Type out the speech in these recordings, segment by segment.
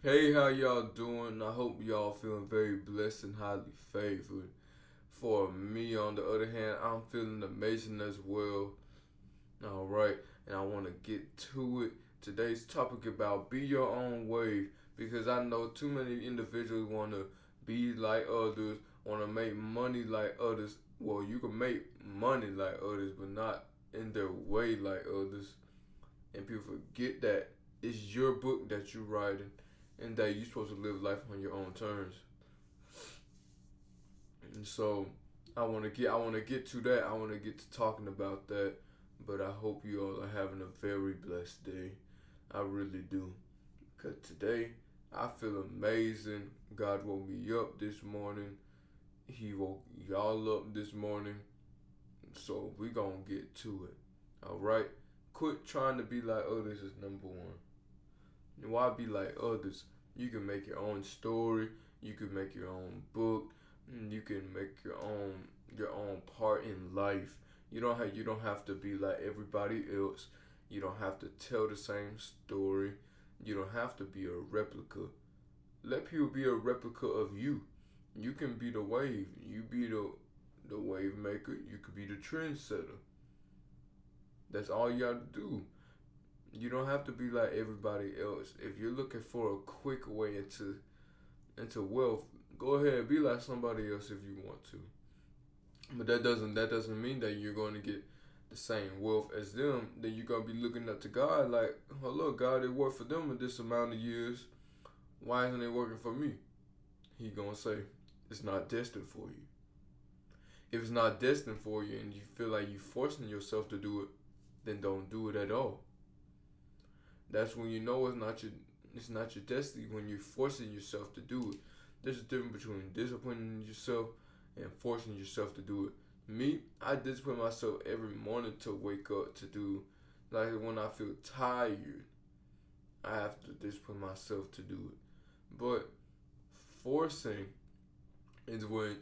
Hey, how y'all doing? I hope y'all feeling very blessed and highly favored. For me, on the other hand, I'm feeling amazing as well. All right, and I want to get to it. Today's topic about be your own wave because I know too many individuals want to be like others, want to make money like others. Well, you can make money like others, but not in their way like others. And people forget that it's your book that you're writing and that you're supposed to live life on your own terms. And so I want to get to that. I want to get to talking about that. But I hope you all are having a very blessed day. I really do. Cause today I feel amazing. God woke me up this morning. He woke y'all up this morning. So we gonna get to it. Alright? Quit trying to be like others is number one. Why be like others? You can make your own story. You can make your own book. You can make your own part in life. You don't have to be like everybody else. You don't have to tell the same story. You don't have to be a replica. Let people be a replica of you. You can be the wave. You be the wave maker. You could be the trendsetter. That's all you have to do. You don't have to be like everybody else. If you're looking for a quick way into wealth, go ahead, be like somebody else if you want to. But that doesn't mean that you're going to get the same wealth as them. Then you're gonna be looking up to God like, oh look, God, it worked for them in this amount of years. Why isn't it working for me? He gonna say, it's not destined for you. If it's not destined for you and you feel like you're forcing yourself to do it, then don't do it at all. That's when you know it's not your destiny when you're forcing yourself to do it. There's a difference between disciplining yourself and forcing yourself to do it. Me, I discipline myself every morning to wake up to do. Like when I feel tired, I have to discipline myself to do it. But forcing is when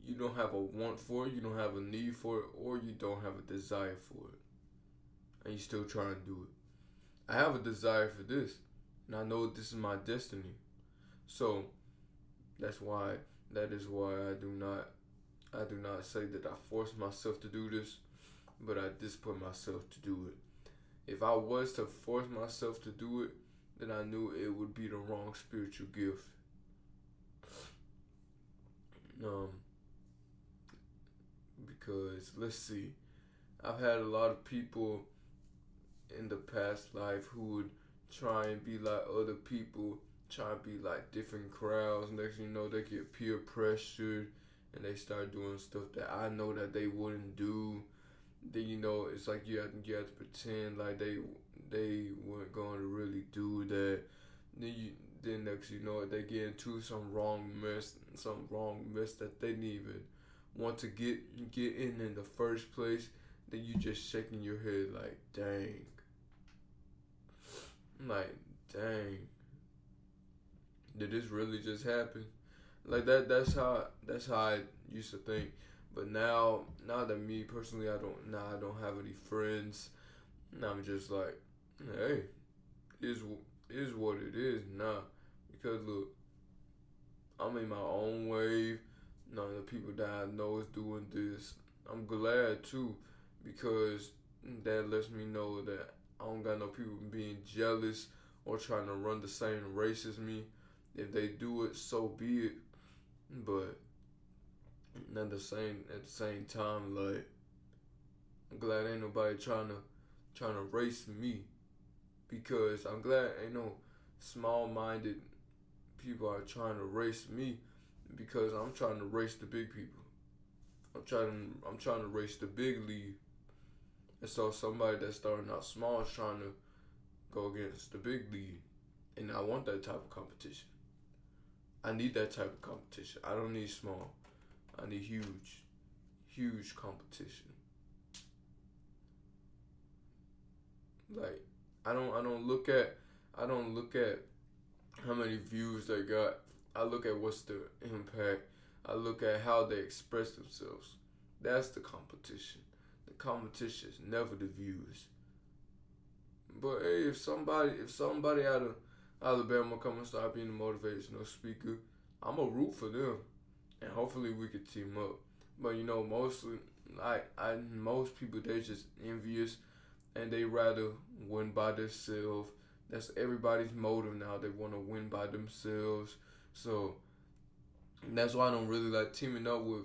you don't have a want for it, you don't have a need for it, or you don't have a desire for it, and you still trying to do it. I have a desire for this, and I know this is my destiny. So that's why that is why I do not say that I force myself to do this, but I discipline myself to do it. If I was to force myself to do it, then I knew it would be the wrong spiritual gift. Um, because let's see, I've had a lot of people in the past life who would try and be like other people, try and be like different crowds. Next thing you know, they get peer pressured and they start doing stuff that I know that they wouldn't do. Then it's like you have to pretend like they weren't going to really do that. Then next you know they get into some wrong mess that they didn't even want to get in the first place. Then you just shaking your head like, dang, like, dang, did this really just happen? Like that. That's how I used to think. But now that me personally, I don't have any friends. Now I'm just like, hey, is is what it is now. Because look, I'm in my own wave. None of the people that I know is doing this. I'm glad too, because that lets me know that I don't got no people being jealous or trying to run the same race as me. If they do it, so be it. But at the same time, like I'm glad ain't nobody trying to race me, because I'm glad ain't no small minded people are trying to race me, because I'm trying to race the big people. I'm trying to race the big league. And so somebody that's starting out small is trying to go against the big league. And I want that type of competition. I need that type of competition. I don't need small. I need huge, huge competition. Like I don't look at how many views they got. I look at what's the impact. I look at how they express themselves. That's the competition. The competition is never the views. But hey, if somebody Alabama come and start being a motivational speaker, I'm a root for them, and hopefully we could team up. But mostly, most people, they're just envious, and they rather win by themselves. That's everybody's motive now. They want to win by themselves. So that's why I don't really like teaming up with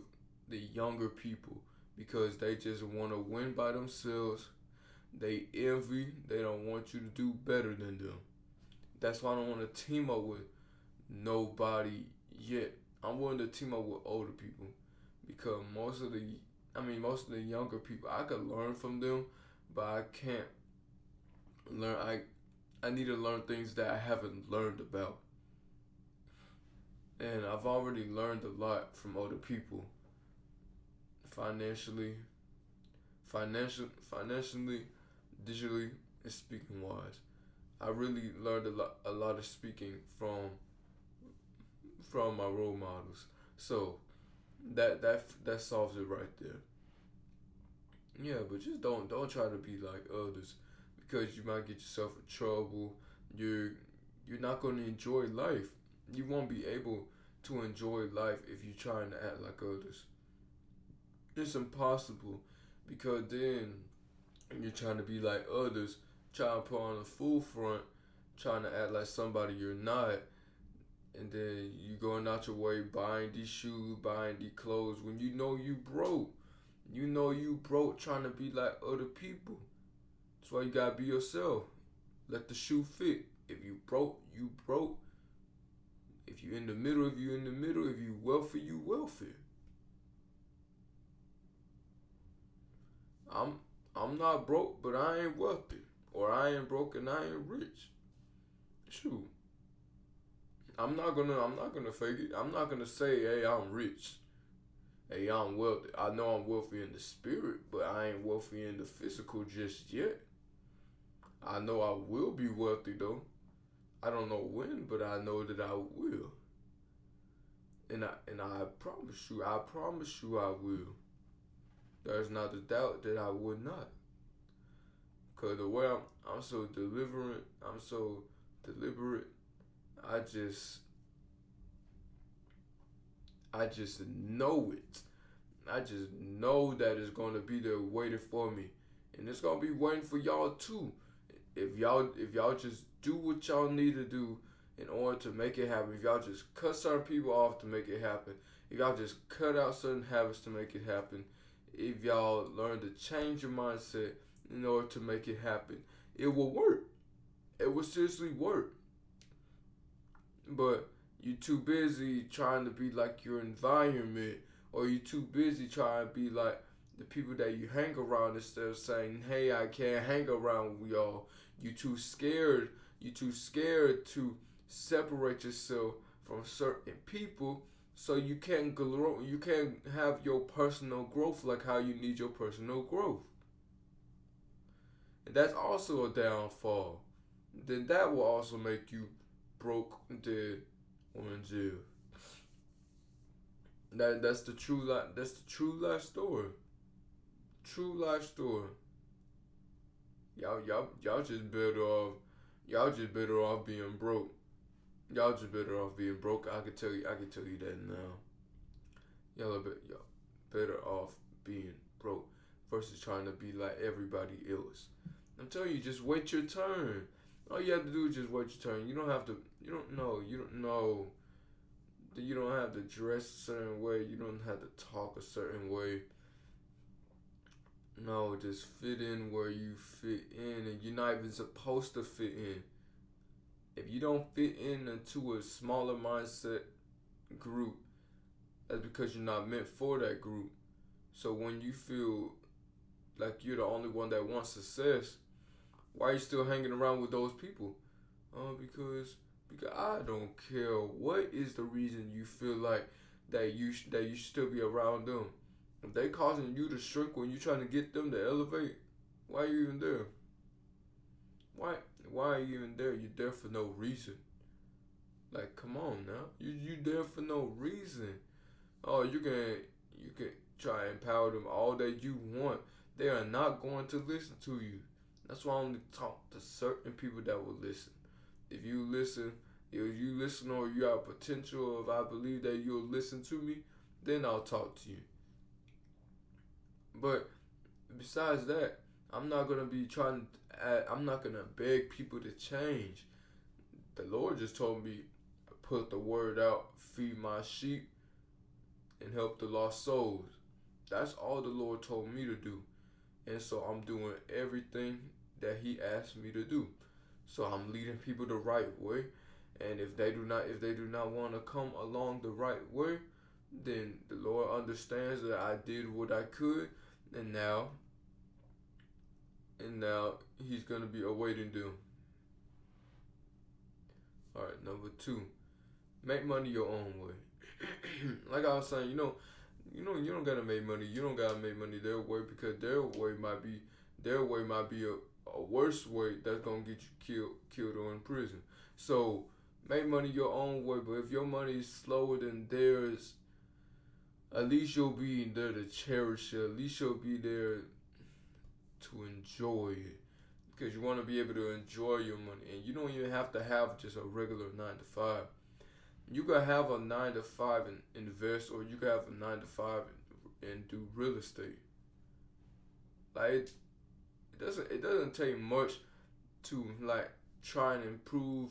the younger people, because they just want to win by themselves. They envy. They don't want you to do better than them. That's why I don't want to team up with nobody yet. I'm willing to team up with older people, because most of the younger people, I could learn from them, but I can't learn. I need to learn things that I haven't learned about, and I've already learned a lot from older people, financially, financially, digitally, and speaking wise. I really learned a lot of speaking from my role models. So that solves it right there. Yeah, but just don't try to be like others, because you might get yourself in trouble. You're you're not going to enjoy life. You won't be able to enjoy life if you're trying to act like others. It's impossible, because then you're trying to be like others, trying to put on a full front, trying to act like somebody you're not, and then you going out your way buying these shoes, buying these clothes when you know you broke. You know you broke trying to be like other people. That's why you gotta be yourself. Let the shoe fit. If you broke, you broke. If you in the middle, if you in the middle. If you wealthy, you wealthy. I'm I'm not broke, but I ain't wealthy. Or I ain't broke and I ain't rich. Shoot. I'm not gonna fake it. I'm not gonna say, hey, I'm rich. Hey, I'm wealthy. I know I'm wealthy in the spirit, but I ain't wealthy in the physical just yet. I know I will be wealthy though. I don't know when, but I know that I will. And I promise you I will. There's not a doubt that I would not. Cause the way I'm so deliberate, I'm so deliberate. I just I just know it. I just know that it's gonna be there waiting for me, and it's gonna be waiting for y'all too. If y'all just do what y'all need to do in order to make it happen. If y'all just cut certain people off to make it happen. If y'all just cut out certain habits to make it happen. If y'all learn to change your mindset in order to make it happen, it will work. It will seriously work. But you too busy trying to be like your environment, or you too busy trying to be like the people that you hang around, instead of saying, hey, I can't hang around with y'all. You too scared to separate yourself from certain people, so you can't grow. You can't have your personal growth like how you need your personal growth. And that's also a downfall. Then that will also make you broke, dead, or in jail. That's the true life. That's the true life story. True life story. Y'all just better off. Y'all just better off being broke. Y'all just better off being broke. I can tell you. I can tell you that now. Y'all better off being broke versus trying to be like everybody else. I'm telling you, just wait your turn. All you have to do is just wait your turn. You don't have to. You don't know. You don't know. You don't have to dress a certain way. You don't have to talk a certain way. No, just fit in where you fit in, and you're not even supposed to fit in. If you don't fit in into a smaller mindset group, that's because you're not meant for that group. So when you feel like you're the only one that wants success, why are you still hanging around with those people? Because I don't care what is the reason you feel like that you should still be around them. If they causing you to shrink when you're trying to get them to elevate, why are you even there? Why why are you even there? You're there for no reason. Like, come on now. You there for no reason. Oh, you can try and empower them all that you want. They are not going to listen to you. That's why I only talk to certain people that will listen. if you listen or you have potential, if I believe that you'll listen to me, then I'll talk to you. But besides that, I'm not gonna be I'm not gonna beg people to change. The Lord just told me, put the word out, feed my sheep, and help the lost souls. That's all the Lord told me to do. And so I'm doing everything that He asked me to do. So I'm leading people the right way. And if they do not want to come along the right way, then the Lord understands that I did what I could, and now He's gonna be awaiting them. All right, number 2, make money your own way. Like I was saying, you don't gotta make money. You don't gotta make money their way, because their way might be a worse way that's gonna get you killed or in prison. So make money your own way. But if your money is slower than theirs, at least you'll be there to cherish it. At least you'll be there to enjoy it, because you want to be able to enjoy your money. And you don't even have to have just a regular 9 to 5. You could have a 9 to 5 and invest, or you could have a 9 to 5 and do real estate. Like it doesn't take much to like try and improve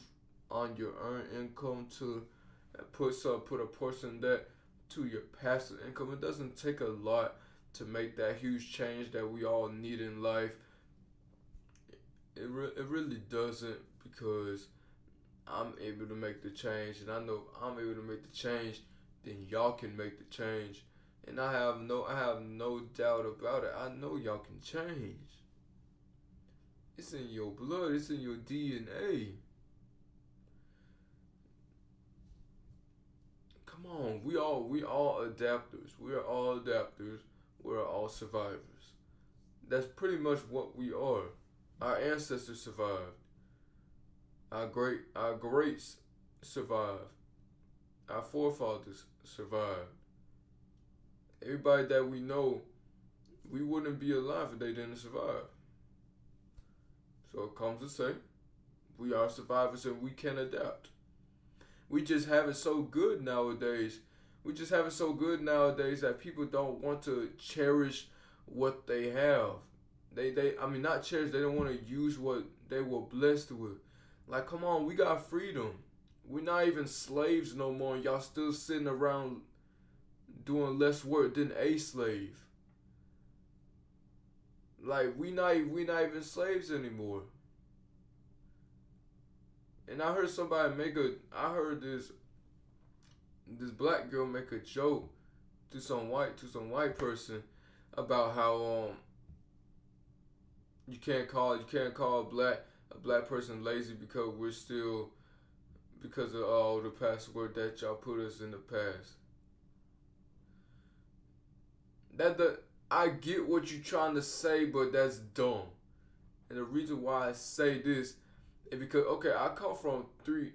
on your earned income, to put a portion of that to your passive income. It doesn't take a lot to make that huge change that we all need in life. It really doesn't, because I'm able to make the change, and I know if I'm able to make the change, then y'all can make the change. And I have no doubt about it. I know y'all can change. It's in your blood, it's in your DNA. Come on, we all adapters. We are all adapters. We're all survivors. That's pretty much what we are. Our ancestors survived. Our greats survived. Our forefathers survived. Everybody that we know, we wouldn't be alive if they didn't survive. So it comes to say, we are survivors and we can adapt. We just have it so good nowadays. That people don't want to cherish what they have. Not cherish, they don't want to use what they were blessed with. Like, come on, we got freedom. We're not even slaves no more, and y'all still sitting around doing less work than a slave. Like, we not even slaves anymore. And I heard this black girl make a joke to some white person about how you can't call a black person lazy because of all the past work that y'all put us in the past. I get what you're trying to say, but that's dumb. And the reason why I say this is because, okay, I come from three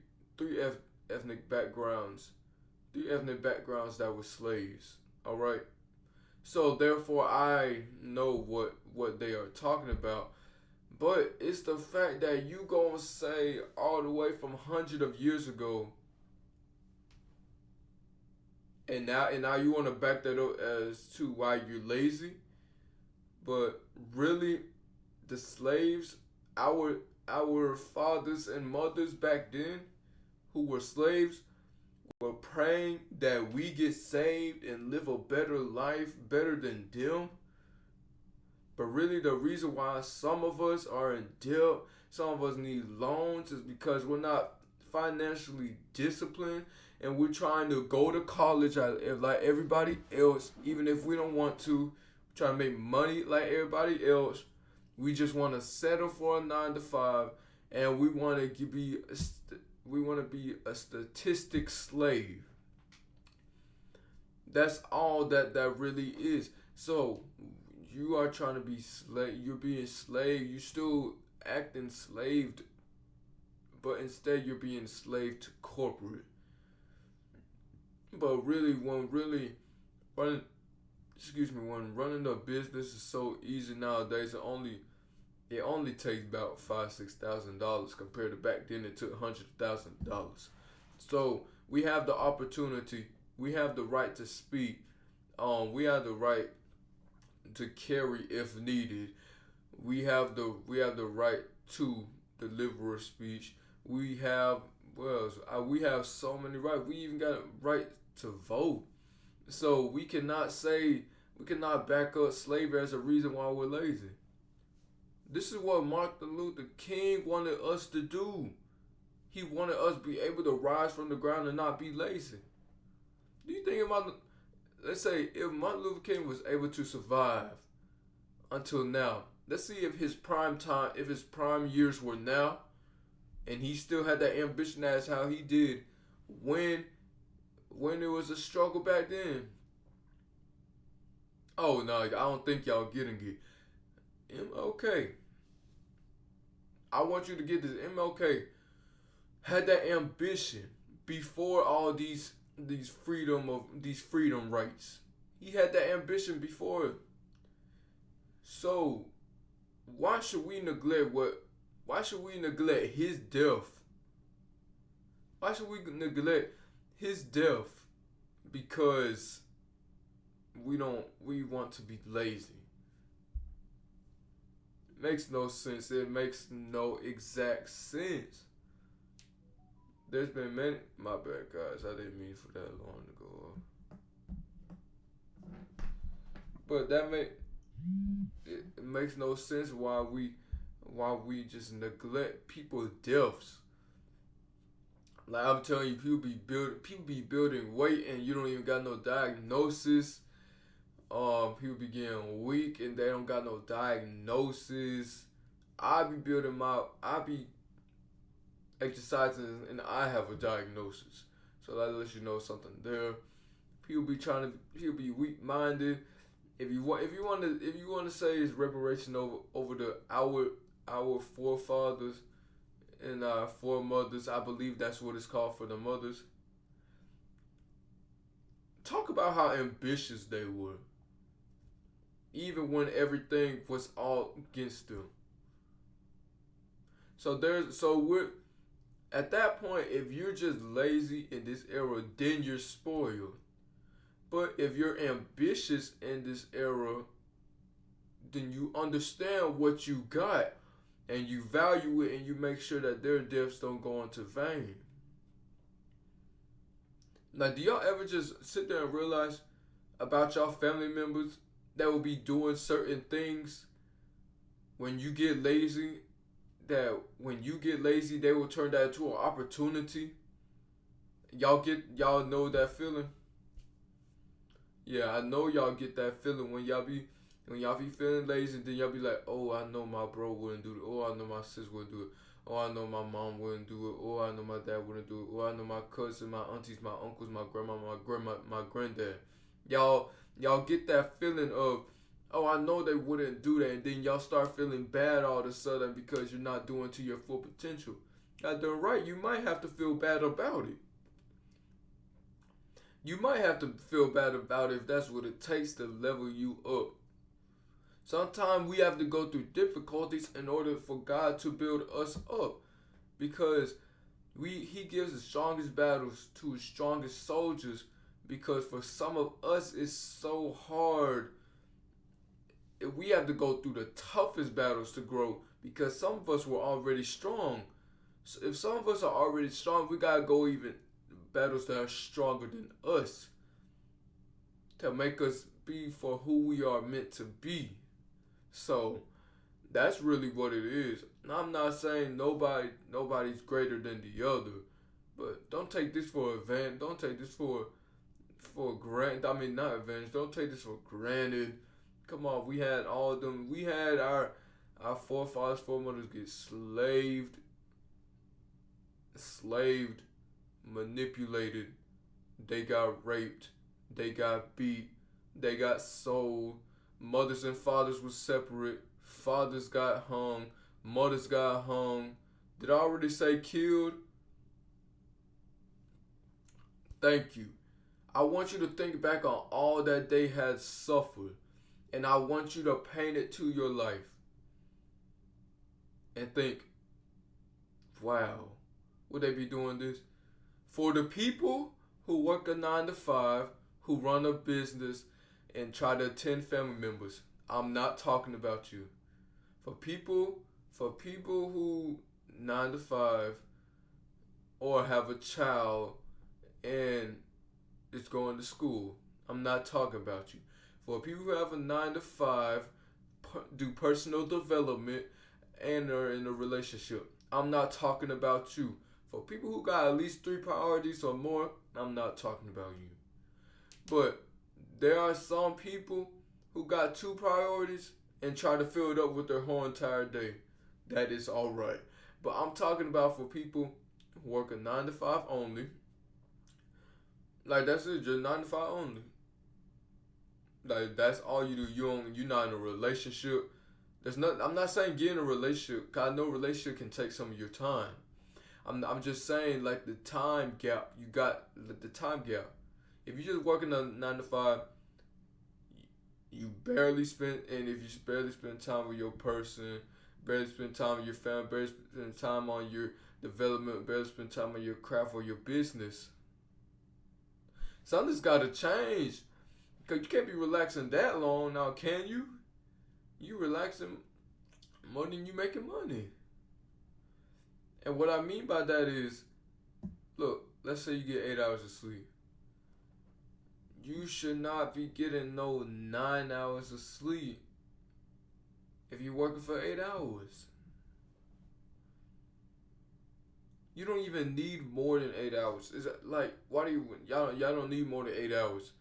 ethnic backgrounds. 3 ethnic backgrounds that were slaves. Alright? So therefore I know what they are talking about. But it's the fact that you gonna say all the way from hundreds of years ago, and now you wanna back that up as to why you're lazy. But really, the slaves, our fathers and mothers back then who were slaves, were praying that we get saved and live a better life, better than them. But really, the reason why some of us are in debt, some of us need loans, is because we're not financially disciplined, and we're trying to go to college like everybody else, even if we don't want to. We're trying to make money like everybody else. We just want to settle for a 9 to 5, and we want to be a statistic slave. That's all that really is. So you are trying to be slave. You're being slave. You still act enslaved, but instead you're being enslaved to corporate. But really, when running a business is so easy nowadays, it only takes about $5,000-6,000 compared to back then it took $100,000. So we have the opportunity, we have the right to speak, we have the right to carry if needed. We have the right to deliver a speech. We have we have so many rights. We even got a right to vote. So we cannot back up slavery as a reason why we're lazy. This is what Martin Luther King wanted us to do. He wanted us to be able to rise from the ground and not be lazy. Do you think let's say if Martin Luther King was able to survive until now, let's see if his prime years were now, and he still had that ambition as how he did when there was a struggle back then. Oh no, I don't think y'all getting it. MLK. I want you to get this. MLK had that ambition before all these freedom rights. He had that ambition before. So why should we neglect his death? Why should we neglect his death because we want to be lazy? It makes no sense. It makes no exact sense. There's been many. My bad, guys. I didn't mean for that long to go off. But it makes no sense why we just neglect people's deaths. Like I'm telling you, people be building weight and you don't even got no diagnosis. People be getting weak and they don't got no diagnosis. I be exercising and I have a diagnosis. So that lets you know something there. People be weak minded. If you want to say it's reparation over our forefathers and our foremothers, I believe that's what it's called for the mothers. Talk about how ambitious they were, even when everything was all against them. So we're at that point. If you're just lazy in this era, then you're spoiled. But if you're ambitious in this era, then you understand what you got and you value it and you make sure that their deaths don't go into vain. Like, do y'all ever just sit there and realize about y'all family members that will be doing certain things when you get lazy? That when you get lazy, they will turn that into an opportunity. Y'all know that feeling. Yeah, I know y'all get that feeling when y'all be feeling lazy, then y'all be like, oh, I know my bro wouldn't do it. Oh, I know my sis wouldn't do it. Oh, I know my mom wouldn't do it. Oh, I know my dad wouldn't do it. Oh, I know my cousin, my aunties, my uncles, my grandma, my granddad. Y'all get that feeling of, oh, I know they wouldn't do that, and then y'all start feeling bad all of a sudden because you're not doing to your full potential. Now, done right, you might have to feel bad about it. You might have to feel bad about it if that's what it takes to level you up. Sometimes we have to go through difficulties in order for God to build us up, because He gives the strongest battles to His strongest soldiers. Because for some of us, it's so hard. We have to go through the toughest battles to grow, because some of us were already strong. So if some of us are already strong, we gotta go even battles that are stronger than us to make us be for who we are meant to be. So that's really what it is. Now, I'm not saying nobody's greater than the other, but don't take this for advantage. Don't take this for granted. I mean, not advantage. Don't take this for granted. Come on, we had all of them. We had our forefathers, foremothers get slaved, manipulated. They got raped. They got beat. They got sold. Mothers and fathers were separate. Fathers got hung. Mothers got hung. Did I already say killed? Thank you. I want you to think back on all that they had suffered, and I want you to paint it to your life. and think, wow, would they be doing this? For the people who work a 9 to 5, who run a business and try to attend family members, I'm not talking about you. For people, who 9 to 5 or have a child and is going to school, I'm not talking about you. For people who have a 9 to 5, do personal development, and are in a relationship, I'm not talking about you. For people who got at least 3 priorities or more, I'm not talking about you. But there are some people who got 2 priorities and try to fill it up with their whole entire day. That is alright. But I'm talking about for people who work a 9 to 5 only. Like that's it, just 9 to 5 only. Like that's all you do. You're not in a relationship. I'm not saying get in a relationship, cause I know a relationship can take some of your time. I'm just saying like the time gap. You got the time gap. If you're just working a 9 to 5, you barely spend, and if you barely spend time with your person, barely spend time with your family, barely spend time on your development, barely spend time on your craft or your business, something's got to change. Because you can't be relaxing that long now, can you? You relaxing more than you making money. And what I mean by that is, look, let's say you get 8 hours of sleep. You should not be getting no 9 hours of sleep if you're working for 8 hours. You don't even need more than 8 hours. Is like, why do y'all don't need more than 8 hours?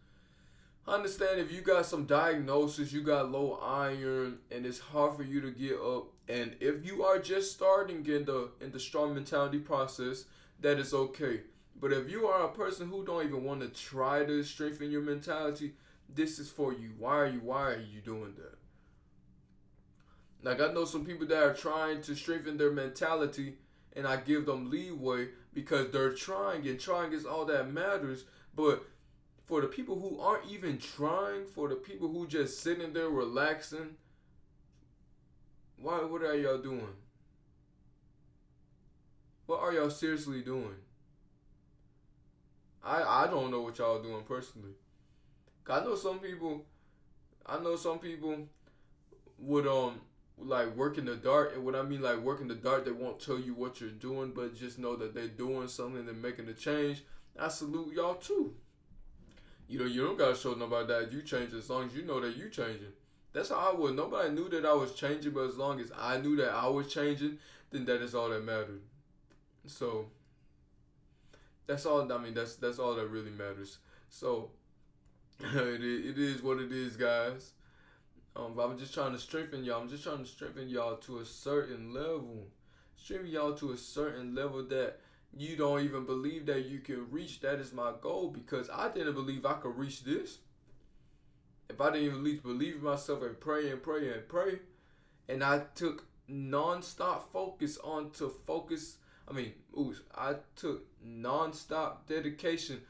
I understand if you got some diagnosis, you got low iron, and it's hard for you to get up. And if you are just starting in the strong mentality process, that is okay. But if you are a person who don't even want to try to strengthen your mentality, this is for you. Why are you doing that? Like I know some people that are trying to strengthen their mentality, and I give them leeway because they're trying, and trying is all that matters. But for the people who aren't even trying, for the people who just sitting there relaxing, what are y'all doing? What are y'all seriously doing? I don't know what y'all doing personally. I know some people would like work in the dark, and what I mean like work in the dark, they won't tell you what you're doing, but just know that they're doing something and making a change. I salute y'all too. You don't gotta show nobody that you changing as long as you know that you changing. That's how I was. Nobody knew that I was changing, but as long as I knew that I was changing, then that is all that mattered. So that's all. I mean, that's all that really matters. So it is what it is, guys. But I'm just trying to strengthen y'all. I'm just trying to strengthen y'all to a certain level. Strengthen y'all to a certain level that you don't even believe that you can reach. That is my goal, because I didn't believe I could reach this. If I didn't even at least believe in myself and pray and pray and pray, and I took non-stop focus onto focus. I took non-stop dedication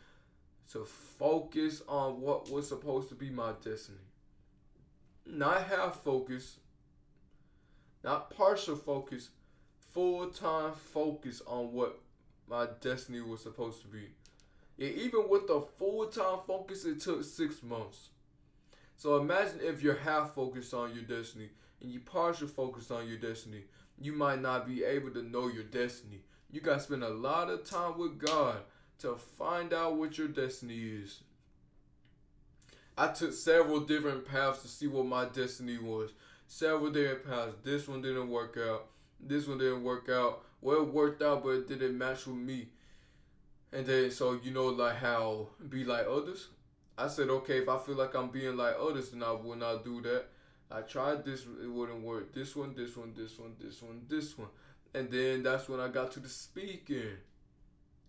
to focus on what was supposed to be my destiny. Not half focus, not partial focus, full-time focus on what my destiny was supposed to be. And even with the full-time focus, it took 6 months. So imagine if you're half focused on your destiny and you partial focused on your destiny, you might not be able to know your destiny. You got to spend a lot of time with God to find out what your destiny is. I took several different paths to see what my destiny was. Several different paths. This one didn't work out. This one didn't work out. Well, it worked out, but it didn't match with me. And then, so, like how be like others. I said, okay, if I feel like I'm being like others, then I will not do that. I tried this, it wouldn't work. This one. And then that's when I got to the speaking.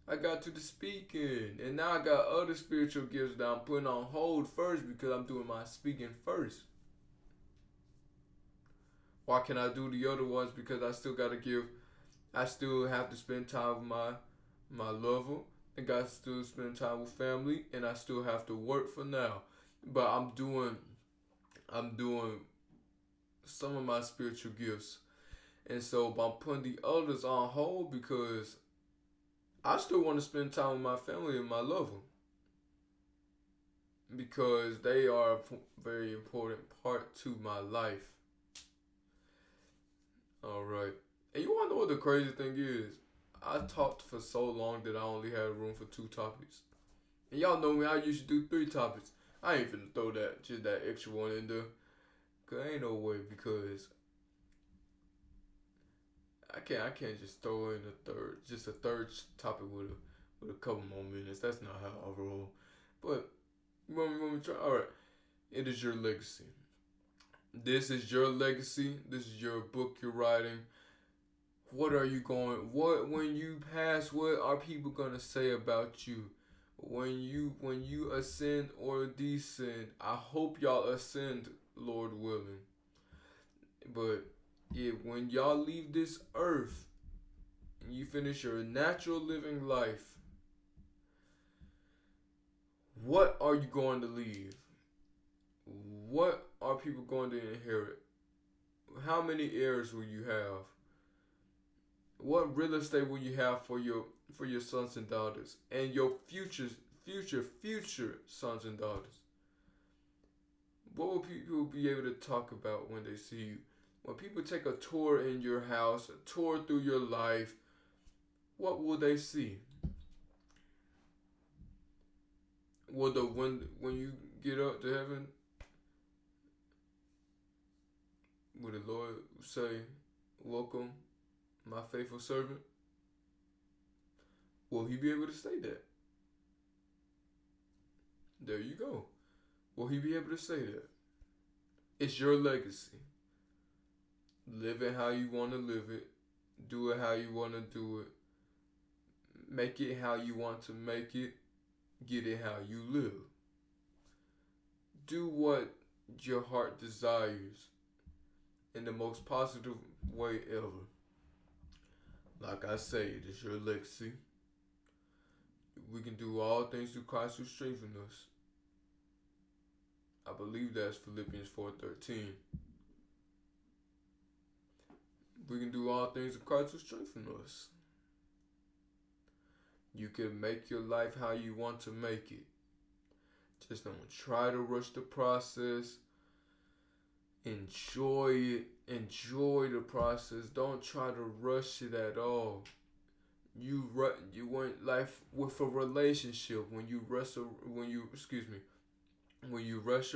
And now I got other spiritual gifts that I'm putting on hold first because I'm doing my speaking first. Why can't I do the other ones? Because I still have to spend time with my lover. I got to still spend time with family, and I still have to work for now. But I'm doing some of my spiritual gifts. And so I'm putting the others on hold because I still want to spend time with my family and my loved one because they are a very important part to my life. All right. And you want to know what the crazy thing is? I talked for so long that I only had room for 2 topics. And y'all know me, I usually do 3 topics. I ain't finna throw that extra one in there. Cause ain't no way because I can't just throw in a third topic with a couple more minutes. That's not how I roll. But you want me to try? All right. It is your legacy. This is your legacy. This is your book you're writing. What are you going? What when you pass? What are people gonna say about you? When you ascend or descend? I hope y'all ascend, Lord willing. But yeah, when y'all leave this earth and you finish your natural living life, what are you going to leave? What are people going to inherit? How many heirs will you have? What real estate will you have for your sons and daughters and your future sons and daughters? What will people be able to talk about when they see you? When people take a tour in your house, a tour through your life, what will they see? Will when you get up to heaven, will the Lord say, "Welcome, my faithful servant"? Will he be able to say that? There you go. Will he be able to say that? It's your legacy. Live it how you want to live it. Do it how you want to do it. Make it how you want to make it. Get it how you live. Do what your heart desires in the most positive way ever. Like I say, it is your legacy. We can do all things through Christ who strengthens us. I believe that's Philippians 4:13. We can do all things through Christ who strengthens us. You can make your life how you want to make it. Just don't try to rush the process. Enjoy it. Enjoy the process. Don't try to rush it at all. You want life with a relationship. When you rush a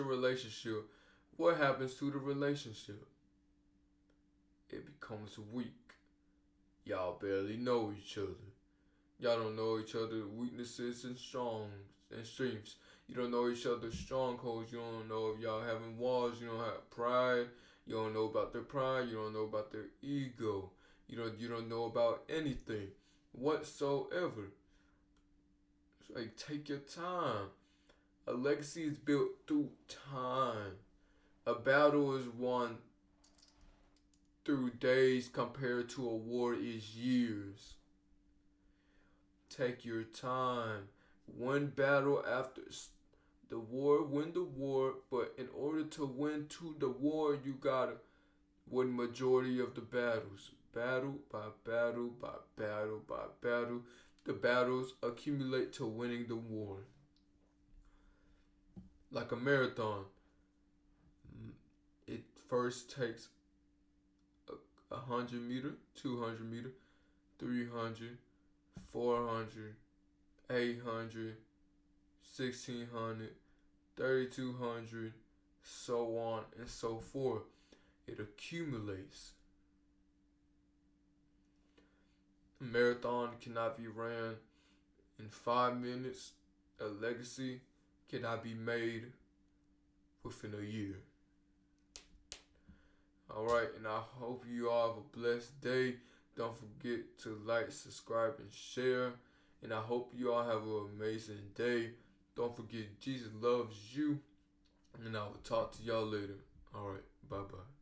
relationship, what happens to the relationship? It becomes weak. Y'all barely know each other. Y'all don't know each other's weaknesses and strengths. You don't know each other's strongholds. You don't know if y'all having walls. You don't have pride. You don't know about their pride. You don't know about their ego. You don't know about anything whatsoever. It's like, take your time. A legacy is built through time. A battle is won through days compared to a war is years. Take your time. Win battle after the war, win the war, but in order to win to the war, you gotta win majority of the battles. Battle by battle by battle by battle. The battles accumulate to winning the war. Like a marathon, it first takes 100 meter, 200 meter, 300, 400, 800, 1600, 3200, so on and so forth. It accumulates. A marathon cannot be ran in 5 minutes. A legacy cannot be made within a year. Alright, and I hope you all have a blessed day. Don't forget to like, subscribe, and share. And I hope you all have an amazing day. Don't forget, Jesus loves you. And I will talk to y'all later. Alright, bye-bye.